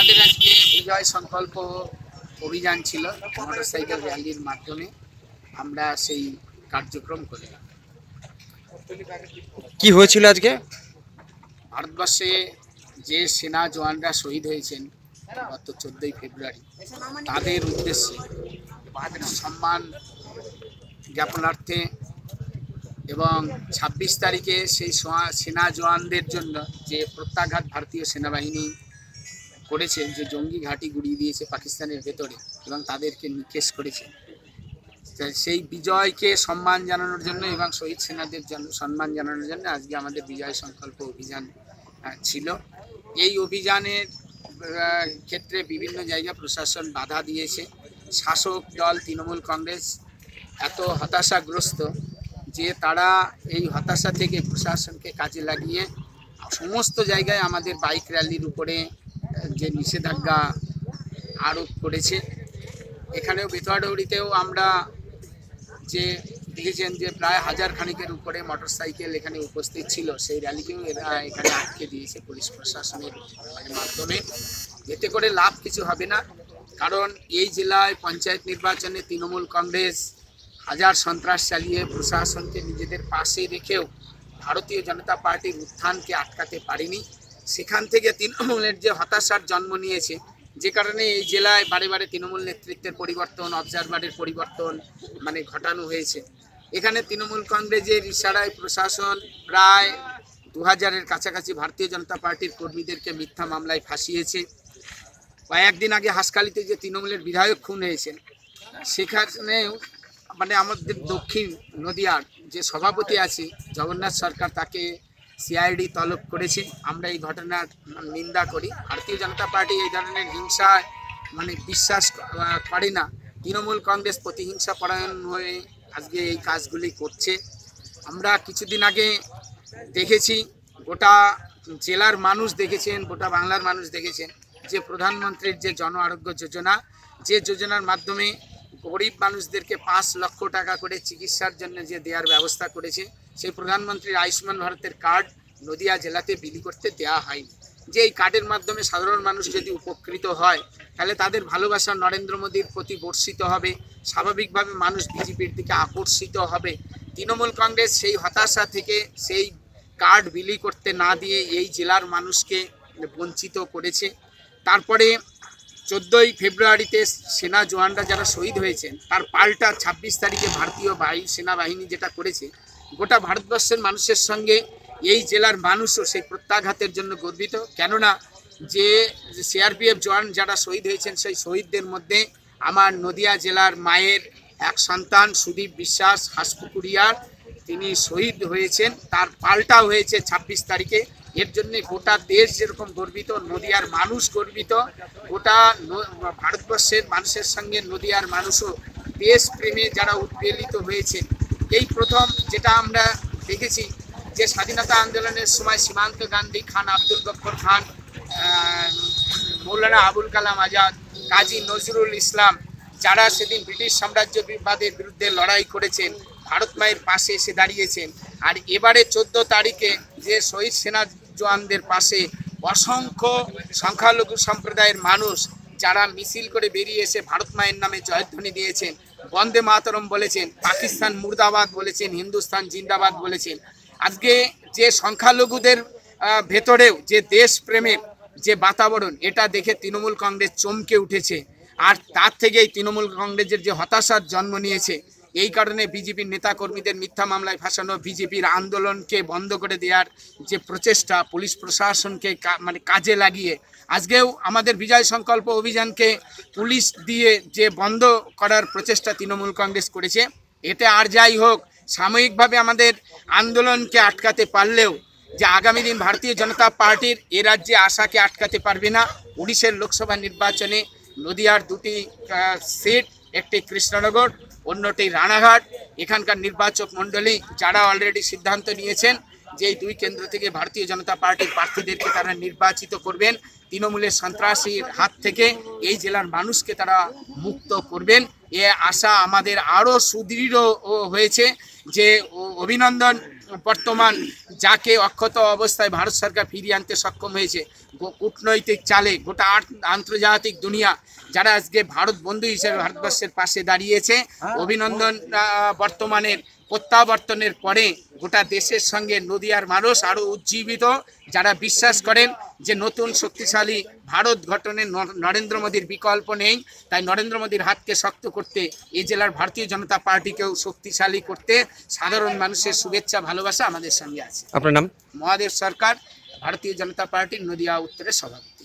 আমাদের আজকে বিজয় সংকল্প অভিযান ছিল, মোটরসাইকেল র্যালির মাধ্যমে আমরা সেই কার্যক্রম করলাম। কি হয়েছিল আজকে? ভারতবর্ষে যে সেনা জওয়ানরা শহীদ হয়েছেন গত 14ই ফেব্রুয়ারি, তাদের উদ্দেশ্যে সম্মান জ্ঞাপনার্থে এবং 26 তারিখে সেই সেনা জওয়ানদের জন্য যে প্রত্যাঘাত ভারতীয় সেনাবাহিনী করেছে, যে জঙ্গি ঘাঁটি গুড়িয়ে দিয়েছে পাকিস্তানের ভেতরে এবং তাদেরকে নিকেশ করেছে, সেই বিজয়কে সম্মান জানানোর জন্য এবং শহীদ সেনাদের জন্য সম্মান জানানোর জন্য আজকে আমাদের বিজয় সংকল্প অভিযান ছিল। এই অভিযানের ক্ষেত্রে বিভিন্ন জায়গায় প্রশাসন বাধা দিয়েছে। শাসক দল তৃণমূল কংগ্রেস এত হতাশাগ্রস্ত যে তারা এই হতাশা থেকে প্রশাসনকে কাজে লাগিয়ে সমস্ত জায়গায় আমাদের বাইক র্যালির উপরে যে নিষেধাজ্ঞা আরোপ করেছে। এখানেও বেতোয়াডৌড়িতেও আমরা যে দেখেছেন যে প্রায় 1000 খানিকের উপরে মোটরসাইকেল এখানে উপস্থিত ছিল, সেই র্যালিকেও এরা এখানে আটকে দিয়েছে পুলিশ প্রশাসনের মাধ্যমে। এতে করে লাভ কিছু হবে না, কারণ এই জেলায় পঞ্চায়েত নির্বাচনে তৃণমূল কংগ্রেস হাজার সন্ত্রাস চালিয়ে প্রশাসনকে নিজেদের পাশে রেখেও ভারতীয় জনতা পার্টির উত্থানকে আটকাতে পারেনি। সেখান থেকে তৃণমূলের যে হতাশার জন্ম নিয়েছে, যে কারণে এই জেলায় বারে বারে তৃণমূল নেতৃত্বের পরিবর্তন, অবজারভারের পরিবর্তন ঘটানো হয়েছে। এখানে তৃণমূল কংগ্রেসের ইশারায় প্রশাসন প্রায় 2000-এর কাছাকাছি ভারতীয় জনতা পার্টির কর্মীদেরকে মিথ্যা মামলায় ফাঁসিয়েছে। কয়েকদিন আগে হাসখালিতে যে তৃণমূলের বিধায়ক খুন হয়েছেন, সেখানেও আমাদের দক্ষিণ নদিয়ার যে সভাপতি আছে জগন্নাথ সরকার, তাকে সিআইডি তলব করেছে। আমরা এই ঘটনার নিন্দা করি। ভারতীয় জনতা পার্টি এই ধরনের হিংসায় বিশ্বাস করে না। তৃণমূল কংগ্রেস প্রতিহিংসা পরায়ণ হয়ে আজকে এই কাজগুলি করছে। আমরা কিছুদিন আগে দেখেছি, গোটা জেলার মানুষ দেখেছেন, গোটা বাংলার মানুষ দেখেছেন যে প্রধানমন্ত্রীর যে জন আরোগ্য যোজনা, যে যোজনার মাধ্যমে গরিব মানুষদেরকে 5 লক্ষ টাকা করে চিকিৎসার জন্য যে দেওয়ার ব্যবস্থা করেছে, সেই প্রধানমন্ত্রীর আয়ুষ্মান ভারতের কার্ড নদিয়া জেলাতে বিলি করতে দেওয়া হয়নি। যে এই কার্ডের মাধ্যমে সাধারণ মানুষ যদি উপকৃত হয়, তাহলে তাদের ভালোবাসা নরেন্দ্র মোদীর প্রতি বর্ষিত হবে, স্বাভাবিকভাবে মানুষ বিজেপির দিকে আকর্ষিত হবে। তৃণমূল কংগ্রেস সেই হতাশা থেকে সেই কার্ড বিলি করতে না দিয়ে এই জেলার মানুষকে বঞ্চিত করেছে। তারপরে 14ই ফেব্রুয়ারিতে সেনা জওয়ানরা যারা শহীদ হয়েছেন, তার পাল্টা 26 তারিখে ভারতীয় সেনাবাহিনী যেটা করেছে, গোটা ভারতবর্ষের মানুষের সঙ্গে এই জেলার মানুষও সেই প্রত্যাঘাতের জন্য গর্বিত। কেননা যে সিআরপিএফ জওয়ান যারা শহীদ হয়েছেন, সেই শহীদদের মধ্যে আমার নদিয়া জেলার মায়ের এক সন্তান সুদীপ বিশ্বাস হাঁসপুকুরিয়ার, তিনি শহীদ হয়েছেন। তার পাল্টা হয়েছে 26 তারিখে। এর জন্যে গোটা দেশ যেরকম গর্বিত, নদিয়ার মানুষ গর্বিত। গোটা ভারতবর্ষের মানুষের সঙ্গে নদিয়ার মানুষও দেশপ্রেমে যারা উদ্বেলিত হয়েছে। এই প্রথম যেটা আমরা দেখেছি যে স্বাধীনতা আন্দোলনের সময় সীমান্ত গান্ধী, খান আব্দুল গফর খান, মৌলানা আবুল কালাম আজাদ, কাজী নজরুল ইসলাম, যারা সেদিন ব্রিটিশ সাম্রাজ্যবাদের বিরুদ্ধে লড়াই করেছেন, ভারত মায়ের পাশে এসে দাঁড়িয়েছেন। আর এবারে 14 তারিখে যে শহীদ সেনা জওয়ানদের পাশে অসংখ্য সংখ্যালঘু সম্প্রদায়ের মানুষ যারা মিছিল করে বেরিয়ে এসে ভারত মায়ের নামে জয়ধ্বনি দিয়েছেন, বন্দে মাতরম বলেছেন, পাকিস্তান মুর্দাবাদ বলেছেন, হিন্দুস্তান জিন্দাবাদ বলেছেন। আজকে যে সংখ্যালঘুদের ভেতরেও যে দেশপ্রেমের যে বাতাবরণ, এটা দেখে তৃণমূল কংগ্রেস চমকে উঠেছে। আর তার থেকেই তৃণমূল কংগ্রেসের যে হতাশার জন্ম নিয়েছে। এই কারণে বিজেপির নেতাকর্মীদের মিথ্যা মামলায় ফাঁসানো, বিজেপির আন্দোলনকে বন্ধ করে দেওয়ার যে প্রচেষ্টা, পুলিশ প্রশাসনকে কাজে লাগিয়ে আজকেও আমাদের বিজয় সংকল্প অভিযানকে পুলিশ দিয়ে যে বন্ধ করার প্রচেষ্টা তৃণমূল কংগ্রেস করেছে। এতে আর যাই হোক, সাময়িকভাবে আমাদের আন্দোলনকে আটকাতে পারলেও যে আগামী দিন ভারতীয় জনতা পার্টির এ রাজ্যে আশাকে আটকাতে পারবে না। 19-এর লোকসভা নির্বাচনে নদিয়ার 2টি সিট, একটি কৃষ্ণনগর, অন্যটি রানাঘাট, এখানকার নির্বাচক মণ্ডলী যারা অলরেডি সিদ্ধান্ত নিয়েছেন যে এই 2 কেন্দ্র থেকে ভারতীয় জনতা পার্টির প্রার্থীদেরকে তারা নির্বাচিত করবেন। তৃণমূলের সন্ত্রাসীর হাত থেকে এই জেলার মানুষকে তারা মুক্ত করবেন। এ আশা আমাদের আরও সুদৃঢ় হয়েছে। যে অভিনন্দন বর্তমান যাকে অক্ষত অবস্থায় ভারত সরকার ফিরিয়ে আনতে সক্ষম হয়েছে, কূটনৈতিক চালে গোটা আন্তর্জাতিক দুনিয়া যারা আজকে ভারত বন্ধু হিসেবে ভারতবর্ষের পাশে দাঁড়িয়েছে, অভিনন্দন। বর্তমানের প্রত্যাবর্তনের পরে গোটা দেশের সঙ্গে নদিয়ার মানুষ আরও উজ্জীবিত, যারা বিশ্বাস করেন যে নতুন শক্তিশালী ভারত গঠনে নরেন্দ্র মোদীর বিকল্প নেই। তাই নরেন্দ্র মোদীর হাতকে শক্ত করতে এই জেলার ভারতীয় জনতা পার্টিকেও শক্তিশালী করতে সাধারণ মানুষের শুভেচ্ছা ভালোবাসা আমাদের সঙ্গে আছে। আপনার নাম? মহাদেব সরকার, ভারতীয় জনতা পার্টির নদিয়া উত্তরের সভাপতি।